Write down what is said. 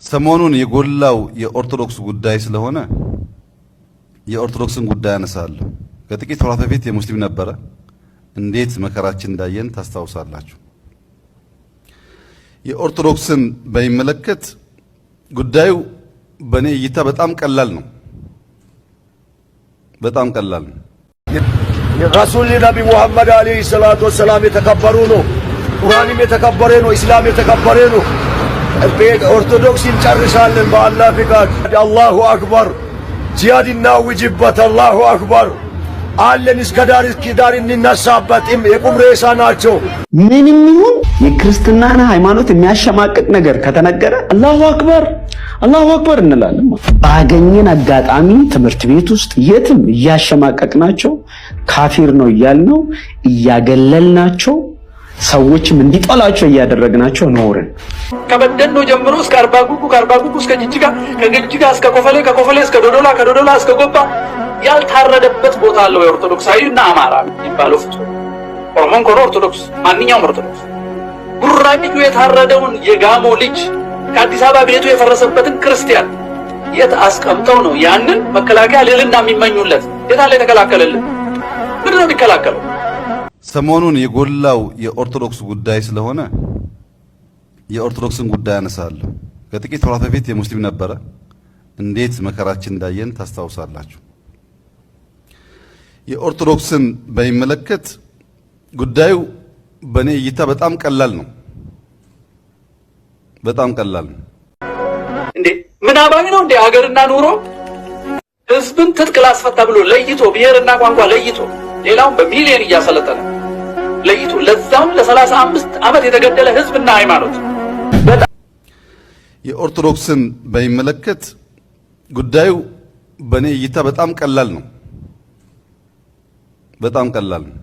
ሰሞኑን የጎላው የኦርቶዶክስ ጉዳይ ስለሆነ የኦርቶዶክስን ጉዳይ አነሳለሁ። ከጥቂት ወራት በፊት የሙስሊም ነበረ። እንዴት መከራችን እንዳየን ታስታውሳላችሁ። የኦርቶዶክስን በሚመለከት ጉዳዩ በእኔ እይታ በጣም ቀላል ነው። በጣም ቀላል ነው። ረሱል ነቢ ሙሐመድ አለይሂ ሰላቱ ወሰላም የተከበሩ ነው። ቁርአንም የተከበረ ነው። ኢስላም የተከበረ ነው። ኦርቶዶክስ እንጨርሳለን በአላህ ፍቃድ። አላሁ አክበር። ጂሃድ እናውጅበት። አላሁ አክበር አለን። እስከ ዳር እንነሳበት። የቁም ሬሳ ናቸው። ምንም ይሁን የክርስትናን ሃይማኖት የሚያሸማቅቅ ነገር ከተነገረ አላሁ አክበር አላሁ አክበር እንላለን። ባገኘን አጋጣሚ ትምህርት ቤት ውስጥ የትም እያሸማቀቅናቸው ካፊር ነው እያልነው እያገለልናቸው ሰዎችም እንዲጠላቸው እያደረግናቸው ኖርን። ከበደኖ ጀምሮ እስከ አርባ ጉጉ እስከ ጅጅጋ፣ ከጅጅጋ እስከ ኮፈሌ፣ ከኮፈሌ እስከ ዶዶላ፣ ከዶዶላ እስከ ጎባ ያልታረደበት ቦታ አለው። የኦርቶዶክሳዊ እና አማራ የሚባለው ፍጡር ኦሮሞን ኮሮ ኦርቶዶክስ፣ ማንኛውም ኦርቶዶክስ ቡራቂቱ የታረደውን የጋሞ ልጅ ከአዲስ አበባ ቤቱ የፈረሰበትን ክርስቲያን የት አስቀምጠው ነው ያንን መከላከያ ልልና የሚመኙለት? የታለ የተከላከለልን? ምንድን ነው የሚከላከለው? ሰሞኑን የጎላው የኦርቶዶክስ ጉዳይ ስለሆነ የኦርቶዶክስን ጉዳይ አነሳለሁ። ከጥቂት ወራት በፊት የሙስሊም ነበረ። እንዴት መከራችን እንዳየን ታስታውሳላችሁ። የኦርቶዶክስን በሚመለከት ጉዳዩ በእኔ እይታ በጣም ቀላል ነው። በጣም ቀላል ነው። እንዴ ምናባዊ ነው እንዴ? ሀገርና ኑሮ ህዝብን ትጥቅ ላስፈታ ብሎ ለይቶ ብሔርና ቋንቋ ለይቶ ሌላውን በሚሊዮን እያሰለጠነ ለይቶ ለዛም ለ35 ዓመት የተገደለ ህዝብና ሃይማኖት። የኦርቶዶክስን በሚመለከት ጉዳዩ በእኔ እይታ በጣም ቀላል ነው። በጣም ቀላል ነው።